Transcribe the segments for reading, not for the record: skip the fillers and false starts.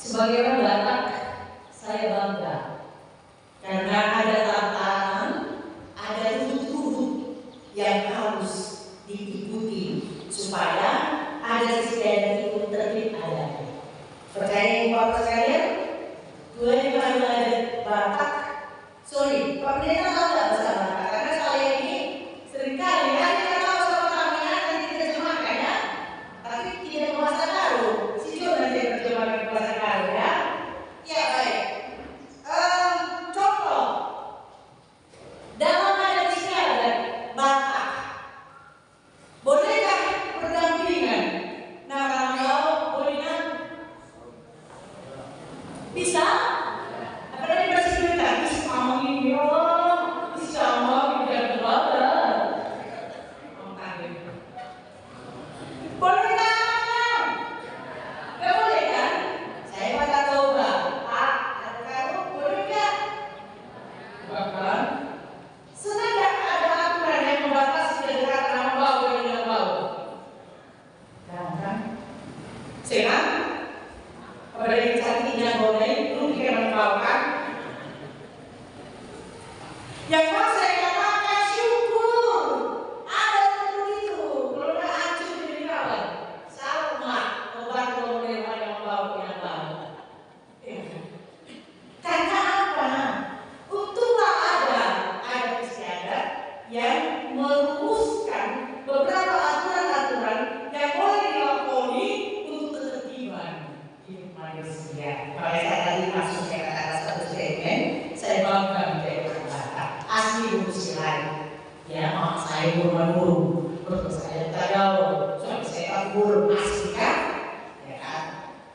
Sebagai orang Batak, saya bangga karena ada tantangan, ada tutur yang harus diikuti supaya ada istiadat itu tertib ada. Percaya Bapak sekalian, gue di mana ada Batak. Sorry, Pak Pendeta tahu nggak bahasa Batak? Karena saya ini seringkali kita tahu sama kami nanti diterjemahkan ya, tapi tidak bahasa Karo. Si Jo nanti terjemahkan bahasa Karo ya. Ya baik. Contoh dalam adat istiadat Batak, bolehkah berdampingan? Nah, kalau bolehkah? Bisa? Apalagi masih sebentar, bisa ngomong ini loh, bisa ngomong tidak berapa. Boleh kan? Gak boleh kan? Saya pada coba. Pak, kamu boleh gak? Bahkan senang gak ada aturan yang membatasi kedekatan sama bau dengan bau? Kan? Senang? Apalagi cantiknya boleh, lu pikir bau kan? Yang mau saya katakan syukur ada seperti itu. Kalau nggak hancur jadi kawan, sama obat boleh yang bau yang bau. Karena apa? Untunglah ada istiadat yang merumuskan beberapa aturan-aturan yang boleh dilakoni untuk ketertiban hidup manusia. Makanya saya tadi masuk saya katakan satu statement, saya bangga menjadi orang Batak. Asli Bungsi lain. Ya, mak saya guru-guru, betul saya tahu, suami saya guru asli kan, ya kan.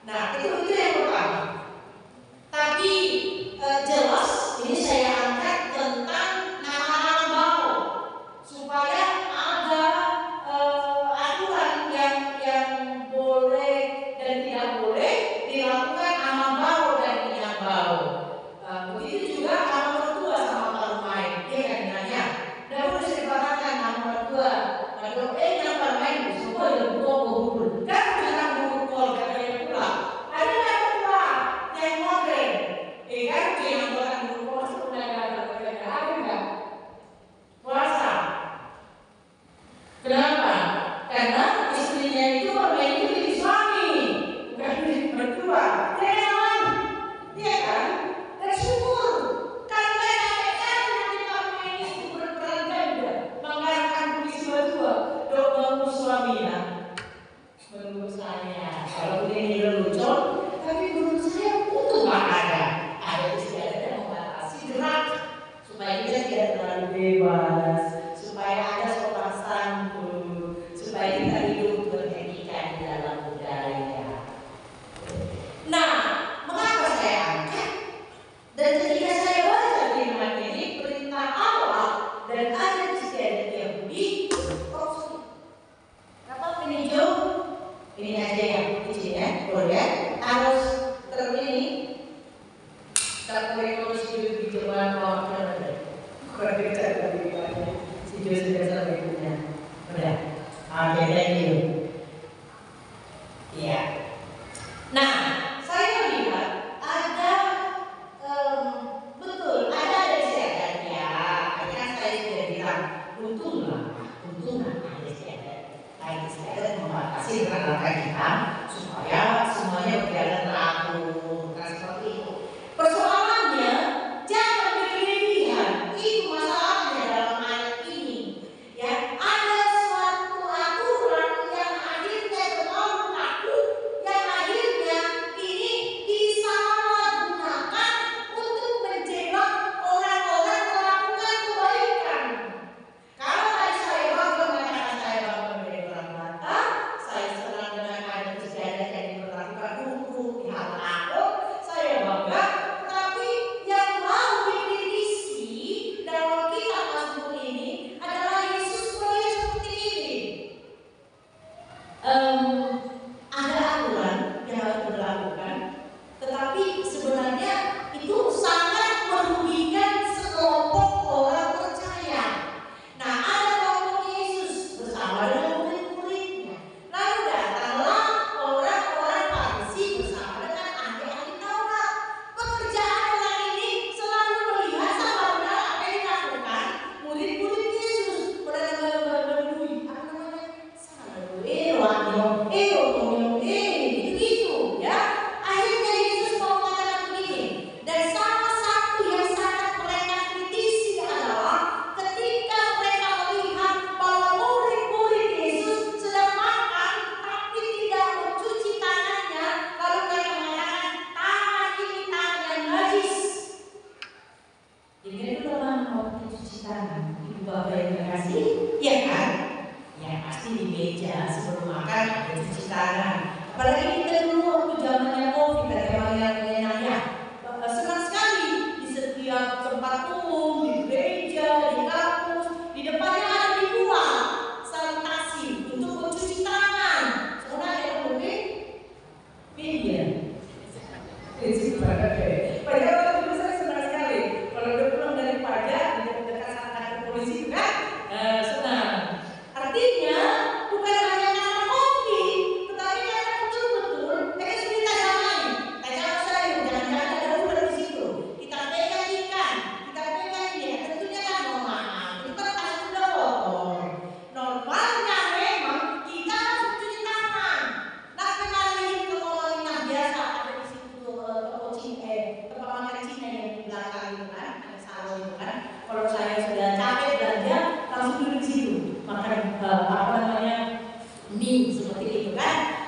Nah itu yang pertama. Tapi jelas ini saya angkat tentang nama-nama bau supaya ada aturan yang boleh dan tidak boleh dilakukan sama bau dan minyak bau. Begitu juga sama mertua sama kalau main, dia kan nanya, tidak boleh disertakan sama mertua. Kalau nyamper main, semua yang buang berhubung. Kan jangan berhubung katanya pula. Ada nggak mertua yang modern? Kan yang orang berhubung sebenarnya ada nggak? Puasa. Kenapa? Karena istrinya itu bermain itu jadi suami, bukan jadi mertua.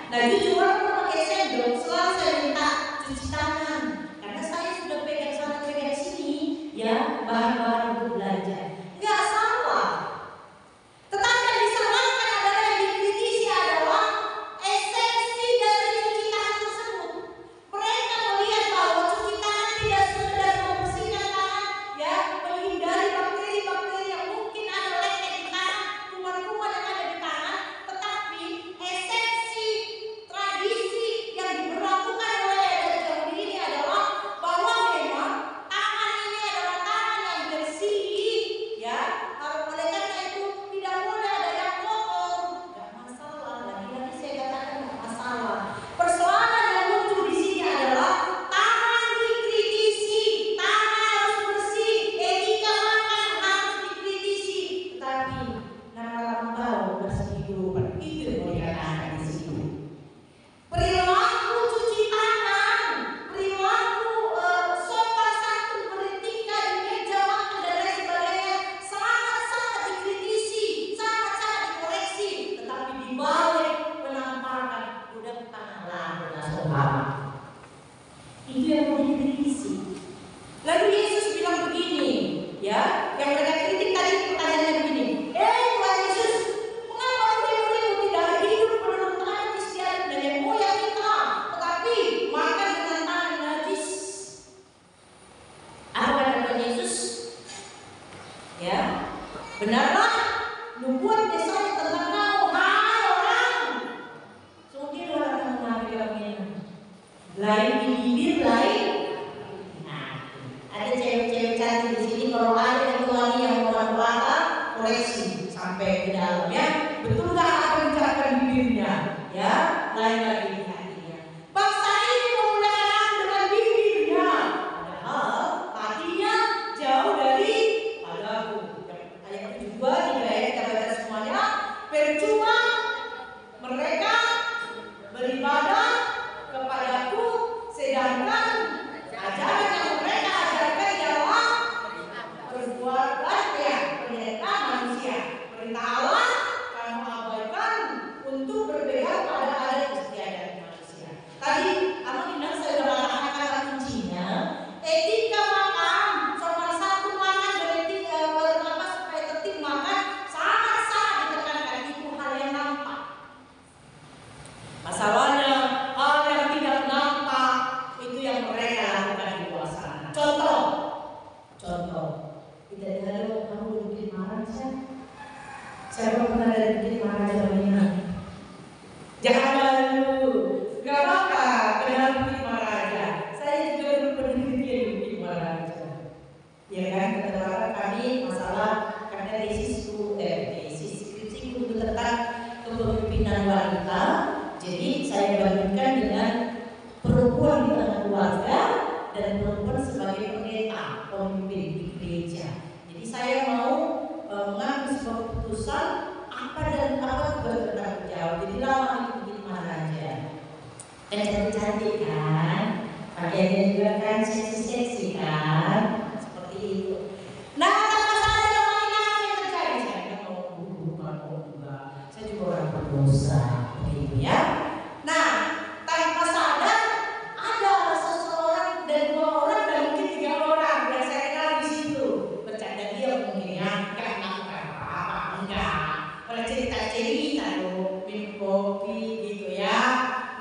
Nah jujur kalau pakai sendok selalu saya minta cuci tangan karena saya sudah pegang sana pegang sini ya bahan-bahan untuk belajar. Nggak salah. Tetapi yang disalahkan adalah yang dikritisi adalah esensi dari cuci tangan tersebut. Mereka melihat bahwa cuci tangan tidak sekedar membersihkan tangan, ya, menghindari bakteri-bakteri yang mungkin ada lengket di tangan, kuman-kuman yang ada di tangan, tetapi esensi tradisi yang diberlakukan oleh adat Yahudi ini adalah bahwa memang tangan ini adalah tangan yang bersih, ya. Oleh karena itu tidak boleh ada yang kotor. Gak masalah, lagi-lagi saya katakan gak masalah. Persoalan yang muncul di sini adalah tangan dikritisi, tangan harus bersih, etika makan harus dikritisi. Tetapi nama tahu bersih kehidupan itu yang mau dikatakan di sini. Perilaku cuci tangan, perilaku sopan santun beretika di meja makan dan lain sebagainya sangat-sangat dikritisi, sangat-sangat dikoreksi. Tetapi di balik penampakan udah tanganlah udah sopan. Itu yang mau dikritisi. Lalu Yesus bilang begini, ya, yang mereka kritik tadi pertanyaannya begini. Tuhan Yesus, mengapa murid-muridmu tidak hidup menurut adat istiadat nenek moyang kita, tetapi makan dengan tangan najis? Apa kata Tuhan Yesus? Ya, benarlah nubuat Yesaya tentang kamu, hai orang. Mungkin orang akan mengambil lain di bibir, lain. Nah, ada cewek-cewek cantik di sini. Kalau ada yang tuani yang mau berkata, koreksi sampai ke dalamnya. Betul nggak apa yang diucapkan bibirnya? Ya, lain lagi di hatinya. Bangsa ini menggunakan aku dengan bibirnya, padahal hatinya jauh dari padaku. Ayat 72 tiga ayat kita baca semuanya. Percuma mereka beribadah kepadaku, sedangkan ajaran yang mereka ajarkan ialah perbuatan perintah manusia. Perintah Allah kamu abaikan untuk berpegang pada adat istiadat manusia. Tadi aku bilang saya sudah katakan kata kuncinya etika makan, sopan santun makan, beretika berapa supaya tertib makan sangat-sangat ditekankan. Itu hal yang nampak. Masalahnya hal yang tidak nampak itu yang mereka lakukan di luar sana. Contoh, kita dengar kamu bikin marah saya. Siapa pernah ada bikin marah zaman ini? Jangan malu, gak apa-apa, kenal bikin marah aja. Saya juga dulu pernah bikin marah aja. Ya kan, kata kami masalah karena tesisku skripsiku itu tentang kepemimpinan wanita. Jadi saya bandingkan dengan perempuan di tengah keluarga dan perempuan sebagai pendeta, pemimpin di gereja. Jadi saya mau mengambil sebuah keputusan apa dan apa tugas bertanggung jawab. Jadi lama itu bikin mana aja. Kan cantik kan, pakaiannya juga kan seksi kan, seperti itu. Nah, tanpa sadar apa yang terjadi? Saya kan mau bukan juga. Saya juga orang berdosa, begitu ya. Nah, tanpa sadar ada seseorang dan dua orang dan mungkin tiga orang yang saya kenal di situ. Bercanda dia mungkin ya, nggak melakukan apa-apa, enggak. Kalau cerita-cerita loh, minum kopi gitu ya.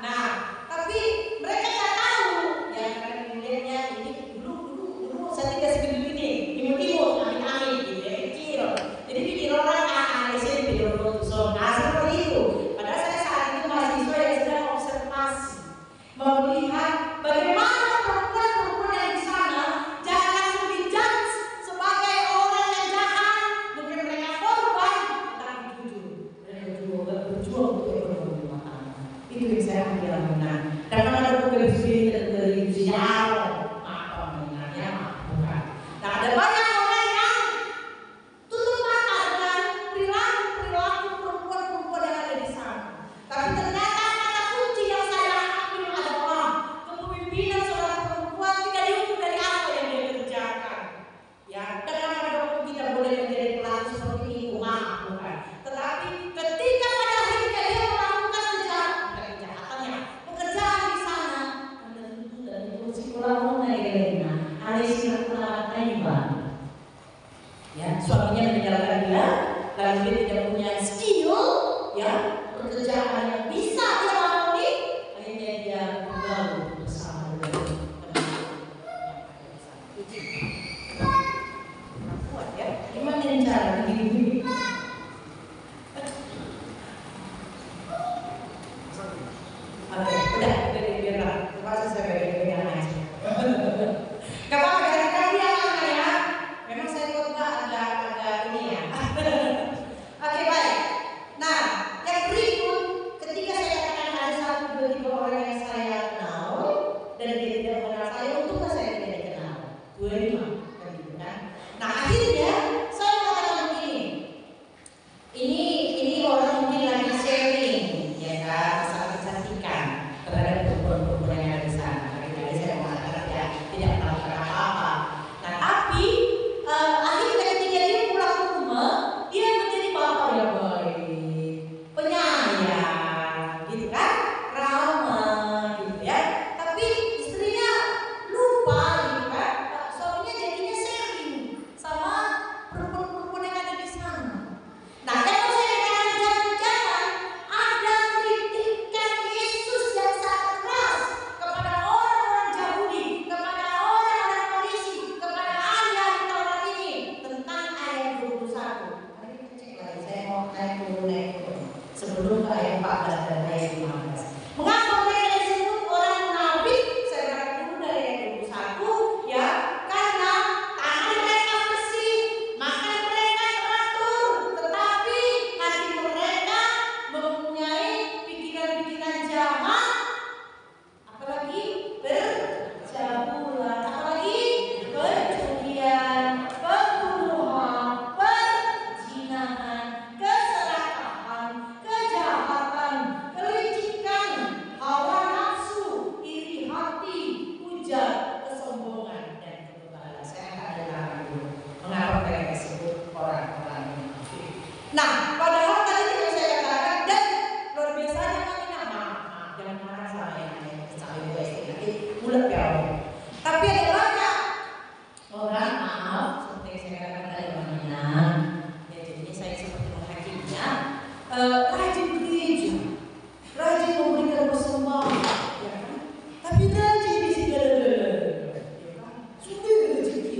Nah, tapi mereka nggak tahu ya karena sekolah mana Elena, Alesi Nakula Taiwan. Ya, suaminya meninggalkan dia, lalu dia tidak punya skill, ya, pekerjaan yang bisa dia lalui, akhirnya dia bergaul bersama dengan kuat ya. Gimana cara begini? Oke, udah biarlah. Terus saya pegang aja. Gak apa-apa, ganti ya. Memang saya khotbah agak ini ya. Oke, baik. Nah, yang berikut, ketika saya katakan ada 1, 2, 3 orang yang saya kenal dan dia tidak mengenal saya, untunglah saya tidak dikenal. 25, kan gitu kan. Nah, akhirnya saya mengatakan begini. Ini orang mungkin lagi sharing, ya kan, masalah kecantikan terhadap perempuan-perempuan yang ada di sana. Tadi saya mengatakan ya tidak melakukan apa-apa. Nah, tapi akhirnya ketika dia pulang ke rumah, dia menjadi bapak yang baik, penyayang, gitu kan, ramah, gitu ya. Tapi istrinya lupa, gitu kan. Suaminya jadinya sharing sama perempuan-perempuan yang ada di sana. Nah, kalau saya katakan jangan-jangan ada kritikan Yesus yang sangat keras kepada orang-orang Yahudi, kepada orang-orang Farisi, kepada ahli-ahli Taurat ini tentang ayat 21. Mari kita cek lagi, saya mau naik dulu sebelum ke ayat 14 dan ayat 15. Mengapa mereka disebut orang munafik? Saya berangkat dulu dari ayat 21 ya, karena tangan mereka bersih, makan mereka teratur, tetapi hati mereka mempunyai pikiran-pikiran jahat, apalagi bercabulan, apalagi perjudian, pembunuhan, perzinahan, keserakahan, kejahatan, kelicikan, hawa nafsu, iri hati, hujat, kesombongan, dan kebebalan. Saya akan dengarkan dulu mengapa mereka disebut orang-orang munafik. Nah, padahal tadi yang saya katakan dan luar biasanya kami maaf, jangan marah saya juga nanti bulat ya. Tapi ada banyak orang maaf seperti yang saya katakan tadi namanya. Ya, jadinya saya seperti menghakiminya. Rajin gereja, rajin memberikan persembahan, ya kan? Tapi rajin di segala-galanya, ya kan? Sudah rezeki,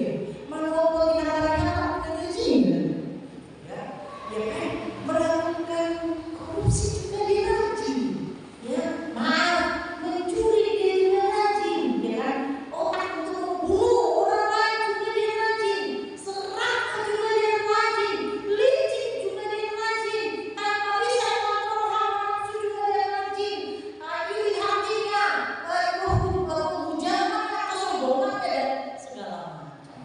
melakukan tindakan rajin, ya kan? Melakukan korupsi juga dia rajin, ya, mencuri dia juga rajin, ya kan? Otak untuk membunuh orang lain juga dia rajin, serakah juga dia rajin, licik juga dia rajin, tanpa bisa mengontrol hawa nafsu juga dia rajin, iri hatinya, kehujaman, kesombongan dan segala macam.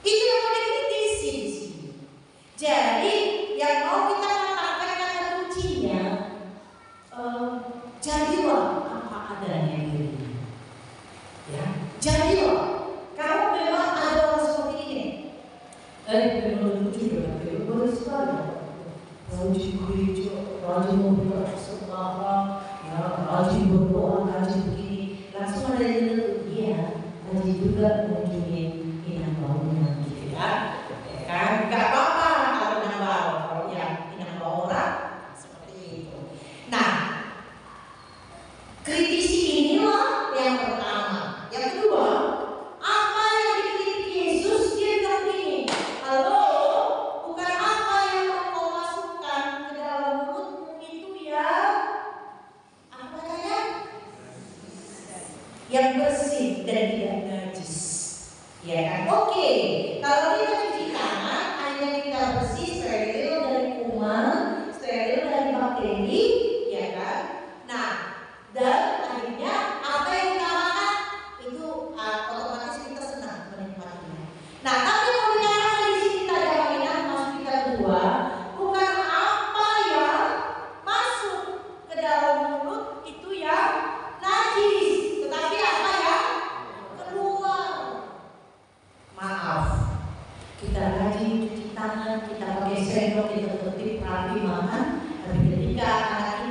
Itu yang mau dikritisi di sini. Jadi yang mau kita katakan kata kuncinya, jadilah apa adanya dirimu. Ya, jadilah. Kalau memang ada orang seperti ini, memang lucu dengan diri, boleh sekali. Rajin gereja, rajin memberikan persembahan, ya, rajin berdoa, rajin begini. Langsung ada yang tentu dia rajin juga mengunjungi inang baunya, gitu ya. Ya kan, nggak apa-apa kalau inang bau, kalau yang inang bau orang seperti itu. Nah, kritisi inilah yang pertama. Yang kedua, apa yang dikritik Yesus? Dia bilang begini, halo, bukan apa yang kau masukkan ke dalam mulutmu itu ya, apa katanya? Yang bersih dan tidak najis, ya kan? Oke, kalau kita cuci tangan, hanya kita bersih, steril dari kuman, steril dari bakteri, ya kan? Nah, dan akhirnya apa yang kita makan itu otomatis kita senang menikmatinya. Nah, tapi kalau dikatakan di sini tadi Aminah masuk kita kedua, bukan apa yang masuk ke dalam mulut itu yang najis, tetapi apa yang keluar. Maaf, kita rajin cuci tangan, kita pakai sendok, kita tertib rapi makan, tapi ketika anak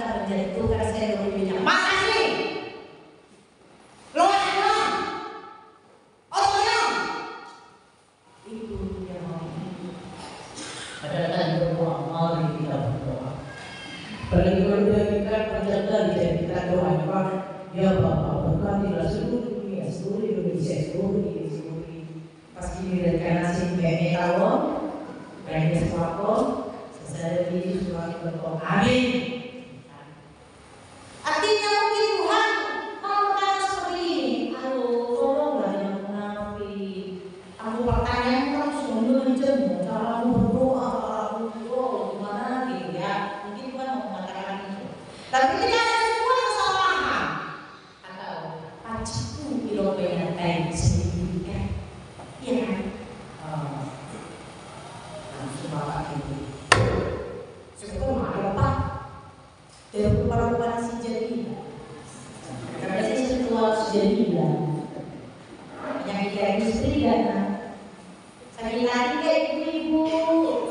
kayak istri kan, sakit hati kayak ibu-ibu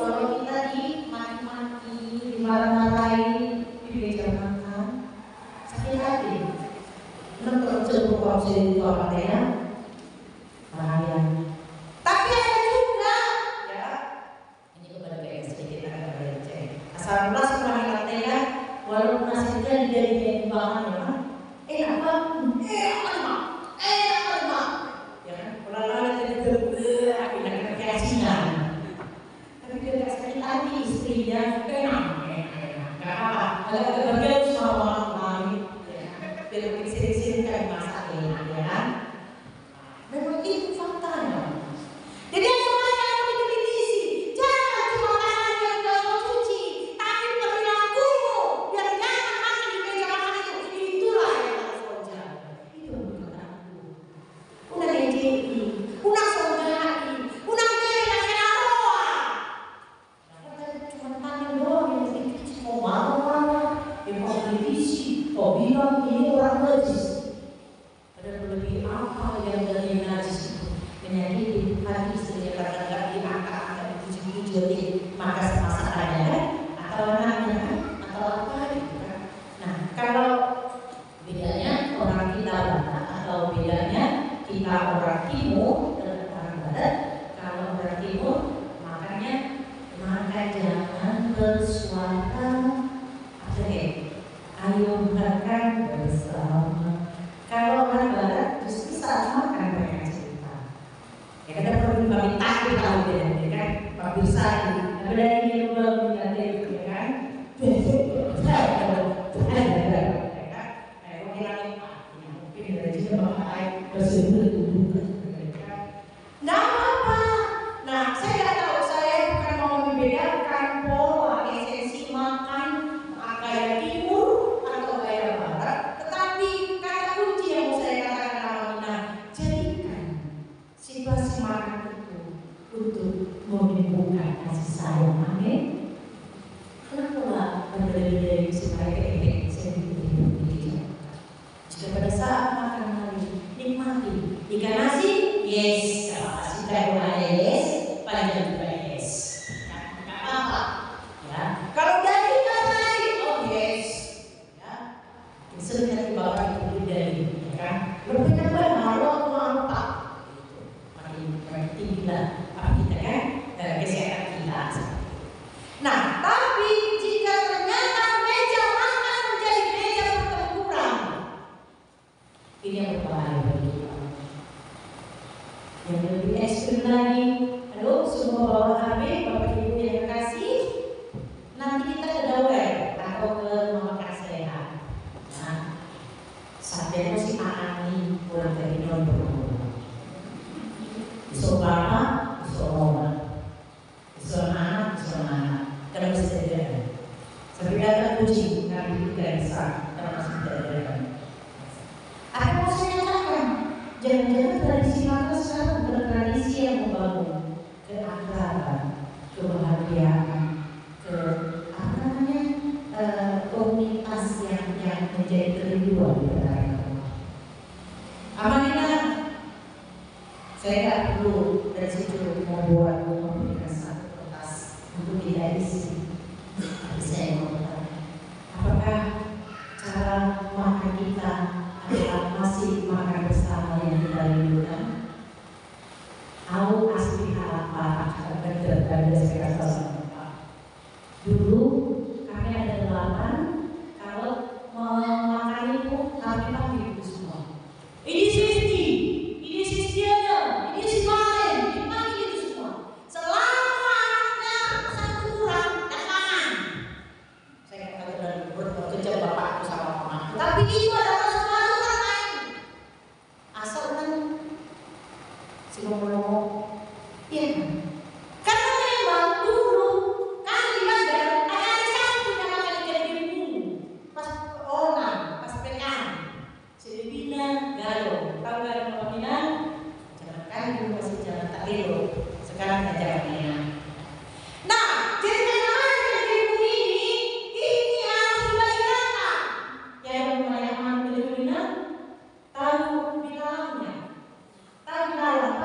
kalau kita dimaki-maki, dimarah-marahin, dibeja makan, sakit hati. Kan terus korupsi itu apa ya? Bahaya. Tapi ada juga, ya, ini kepada kayak sedikit agak receh. Asal plus kemarin katanya, walaupun hasilnya dijadikan bahan ya, enak banget, ya kan? Kalau jadi akhirnya keasinan. Tapi dia nggak sakit hati istrinya, enak, nggak apa-apa. Agak bagian sama orang biar sering-sering kan masak enak, ya kan? Memang itu faktanya. Jadi yang semuanya harus dikritisi. Jangan cuma tangan yang gak mau cuci, tapi perilakumu biar jangan makan di meja makan itu. Itulah yang harus kau jaga. Itu bukan aku. Unang NJI, unang saudari, unang dari nasional roa. Karena cuma tangan doang yang dikritisi. Mau marah-marah, ya mau kritisi, kau bilang ini orang najis. Ada lebih apa yang dari najis itu menyakiti hati istrinya karena nggak diangkat-angkat dipuji-puji maka masakannya kan atau anaknya kan atau apa gitu kan. Nah kalau bedanya orang kita Batak atau bedanya kita orang Timur dan orang Barat, kalau orang Timur makanya maka jangan bersuara apa ya, ayo makan bersama. Kalau orang Barat justru saat makan banyak cerita. Ya kita perlu kami takut tahu ya kan, Pak Birsani. Ada yang belum ada itu ya kan. Mungkin dari sini memakai bersebut nggak apa-apa. Nah saya nggak tahu, saya bukan mau membedakan pola esensi makan gaya Timur atau gaya Barat, tetapi kata kunci yang mau saya katakan awalnya, jadikan situasi makan itu untuk menimbulkan kasih sayang. Amin. Kenapa berbeda-beda supaya kayak saya begini? Jika pada saat makan hari nikmati, ikan nasi, yes, kalau kasih kayak yes, panjang juga yes, nggak apa-apa. Ya, kalau daging lagi, oh yes, ya, sering nanti bakal itu dari, ya kan? Berbeda malu apa? Makin tinggi lah, apa kita kan? Kesehatan kita. Nah, tapi jika ternyata meja makan menjadi meja pertempuran, ini yang berbahaya bagi kita. Yang lebih ekstrim lagi, halo semua bawa HP, bapak ibu yang kasih, nanti kita ke dawai atau ke rumah makan sehat. Nah, sampai masih ani pulang dari non-berumur. Besok bapak, besok mama, besok anak, dan masih terjadi. Sampai datang kucing, kami tidak bisa, dan masih terjadi. Apa yang mau saya katakan? Jangan-jangan tradisi makan sekarang bukan tradisi yang membangun keakraban, kebahagiaan, komunitas yang menjadi kerinduan di antara kita. Amanina, saya tidak perlu dari situ membuat memberikan satu kertas untuk tidak isi. Tapi saya mau bertanya, apakah cara makan kita adalah masih makan bersama yang kita rindukan? Tahu asli apa berbeda sekitar sama. Dulu kami ada 8, kalau mau makan itu kami panggil itu semua. Ini Sisti aja, ini si Maren, ini panggil itu semua. Selama anaknya satu kurang, dan makan. Saya katakan berkecam bapakku sama mamaku, tapi itu adalah sesuatu yang lain. Asal kan si ngomong-ngomong, iya kan? Karena memang dulu kan di Bandar ada satu yang makan ikan bimbing pas orang, pas pekan. Selebihnya galo, tahu galo pemimpinan? Jangan kan dulu masih jalan tak gelo, sekarang ajarnya. Nah, jadi karena ikan bimbing ini harus dibayarkan. Yang membayar makan bimbing tahu bilangnya, tahu bilang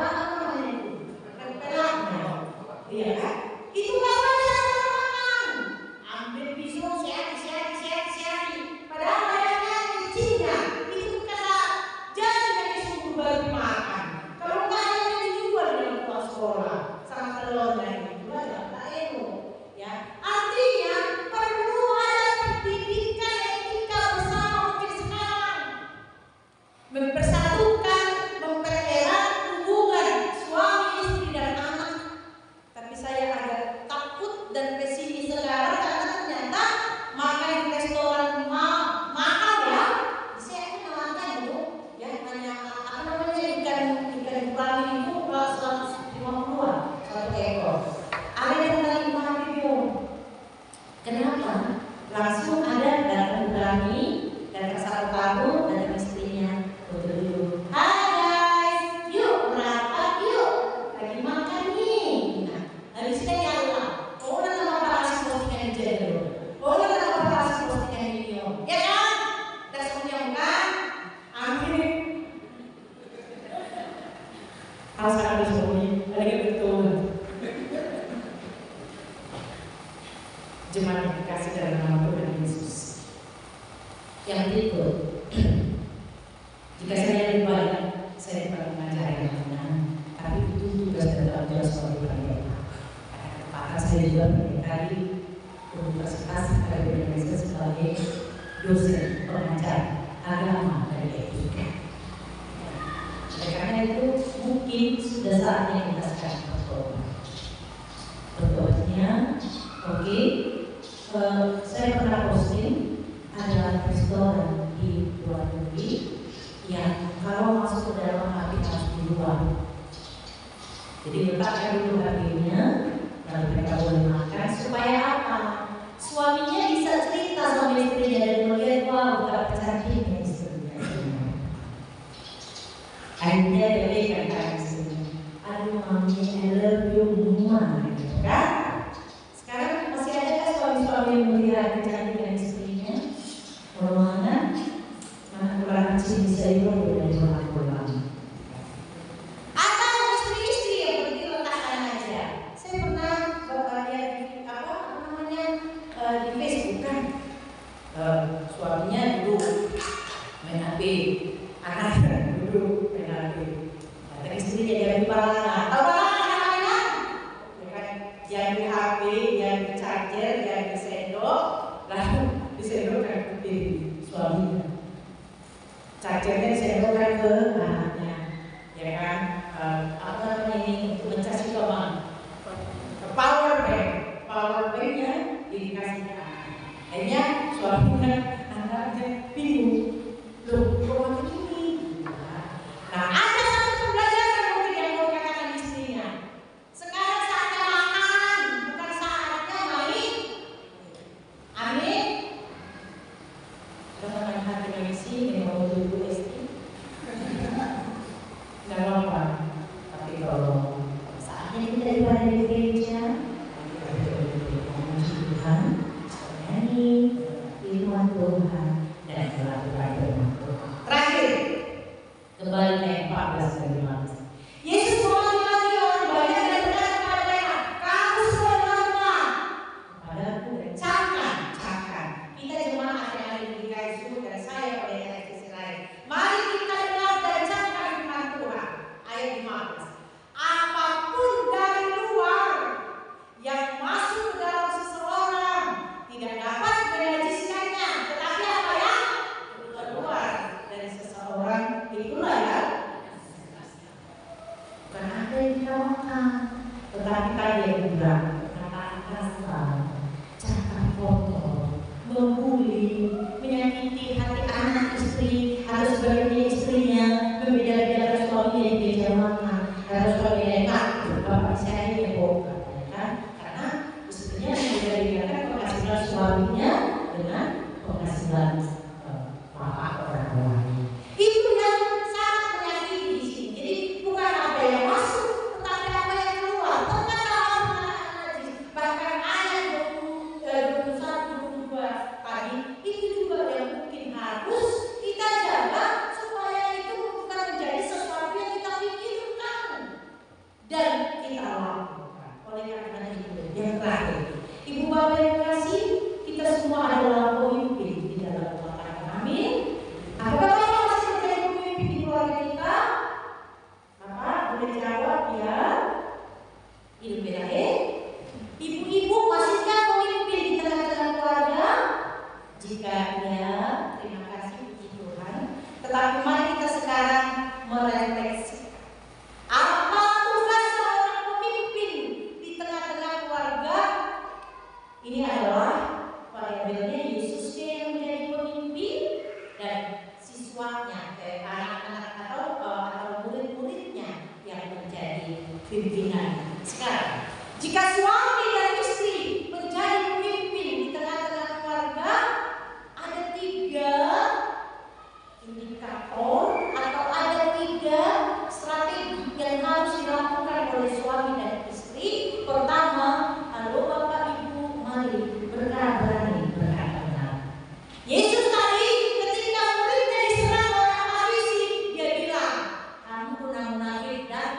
Harus ada suami, lagi betul. Jemaat yang dikasih dalam nama Tuhan Yesus. Yang berikut, jika saya dibayar, saya bukan mengajar yang benar, tapi itu tugas dan tanggung jawab sebagai pendeta. Maka saya juga berdikari universitas Akademi Indonesia sebagai dosen pengajar agama dari etika. Oleh karena itu mungkin sudah saatnya kita sekarang bertobat. Bertobatnya, oke. Saya pernah posting ada restoran di luar negeri yang kalau masuk ke dalam hati harus diluar. Jadi letakkan dulu hatinya, lalu mereka boleh makan supaya apa? Suaminya bisa cerita sama istrinya dan melihat wah betapa cantiknya istrinya. Akhirnya dia berikan kan istrinya, aduh mami I love you mama, gitu kan? Sekarang masih ada kan suami-suami yang melihat kecantikan istrinya? Mana kurang cinta saya itu dari mana pulang? Atau istri-istri yang pergi letakkan aja. Saya pernah lihat di di Facebook kan, suaminya duduk main HP, anaknya duduk main HP, dan istrinya jadi balangan. Tahu balangan? Yang di HP, yang di charger, yang di sendok, lalu di sendok kan ke diri suaminya. Chargernya di sendok kan ke anaknya, ya kan? Apa namanya ini untuk mencas itu bang? Power banknya dikasih akhirnya suaminya anaknya bingung loh kok macam ini. Nah ada satu pembelajaran mungkin yang mau dikatakan istrinya, sekarang saatnya makan bukan saatnya main. Amin. Teman hati mengisi yang mau dulu istri nggak apa-apa, tapi kalau saatnya kita ibadah di gereja menyanyi firman Tuhan dan melakukan firman Tuhan. Terakhir, kembali ke 14 dan 15. Yesus memanggil orang banyak dan berkata kepada mereka, kamu semua dengarlah kepadaku dan camkan. Kita jemaat yang ada di GKSU dan saya pada GKSU lain. Mari kita dengar dan camkan firman Tuhan. Ayat 15. Apapun dari luar yang masuk ke dalam seseorang tidak dapat menajiskannya, tetapi apa ya? Keluar dari seseorang itulah ya. Bukan apa yang kita makan, tetapi tadi yang bilang perkataan kasar, cakap kotor, membuli, menyakiti hati anak istri atau sebaliknya istrinya, membeda-bedakan suaminya yang beda makan, atau suaminya yang takut, bapak saya yang bongkar, kan? Karena istrinya membeda-bedakan penghasilan suaminya dengan penghasilan bapak orang lain. Itu yang sangat menyakiti di sini. Jadi bukan apa yang masuk, tetapi apa yang keluar. Ternyata orang mengatakan najis. Bahkan ayat 21, 22 tadi itu juga yang mungkin harus kita jaga supaya itu bukan menjadi sesuatu yang kita pikirkan dan kita lakukan. Oleh karena itu yang terakhir, Ibu Bapak yang kasih, kita semua adalah pemimpin di dalam rumah tangga. Amin. Apakah Bapak masih menjadi pemimpin di keluarga kita? Bapak boleh jawab ya. Ibu beda Ibu-ibu masihkah pemimpin di tengah-tengah keluarga? Jika ya, terima kasih puji Tuhan. Tetapi mari kita sekarang merefleksikan apa tugas seorang pemimpin di tengah-tengah keluarga. Ini adalah variabelnya Yesusnya yang menjadi pemimpin dan siswanya, anak-anak atau murid-muridnya yang menjadi pimpinan. Sekarang, jika suami dan istri menjadi pemimpin di tengah-tengah keluarga, ada 3 indikator atau ada 3 strategi yang harus dilakukan oleh suami dan istri. Pertama, halo Bapak Ibu, mari berani berkata benar. Yesus tadi ketika muridnya diserang oleh Farisi, dia bilang, kamu munafik dan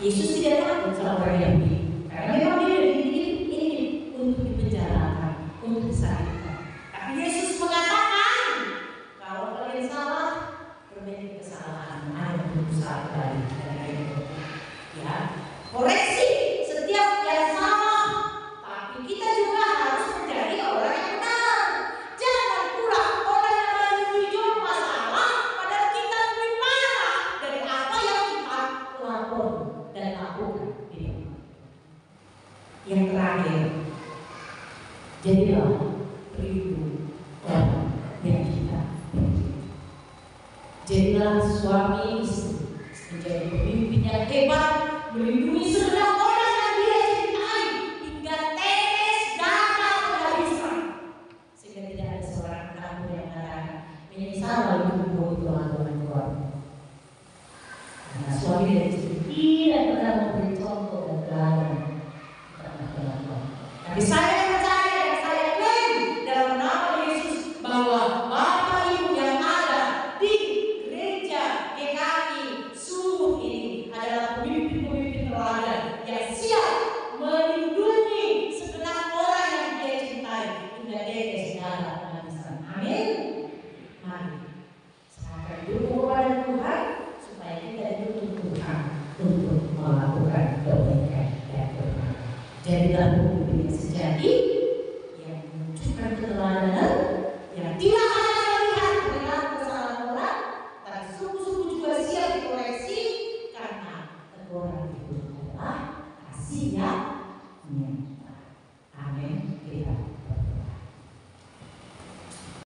Yesus tidak takut sama orang Yahudi, karena memang dia ini untuk dipenjarakan, untuk disakitkan. Tapi Yesus mengatakan, kalau kalian salah, perbaiki kesalahan, ada berusaha kembali dari itu. Ya, koreksi setiap yang salah, tapi kita juga harus menjadi orang yang benar. Jangan pula orang yang menunjuk masalah, padahal kita lebih parah dari apa yang kita lapor dan lakukan. Yang terakhir, jadilah beribu orang yang kita benci. Jadilah suami istri menjadi pemimpin yang hebat, melindungi segenap orang yang dia cintai hingga tetes darah penghabisan, sehingga tidak ada seorang kamu yang mengatakan menyesal lalu membuat Tuhan keluar. Karena suami dan istri tidak pernah memberi contoh dan teladan. Tapi saya percaya dan saya klaim dalam nama Yesus bahwa Bapak Ibu yang ada di gereja GKI Suluh ini adalah pemimpin-pemimpin teladan yang siap melindungi segenap orang yang dia cintai hingga tetes darah penghabisan. Amin. Mari serahkan dulu kepada Tuhan supaya kita dituntun Tuhan untuk melakukan kebaikan dan kebenaran. Jadilah pemimpin yang sejati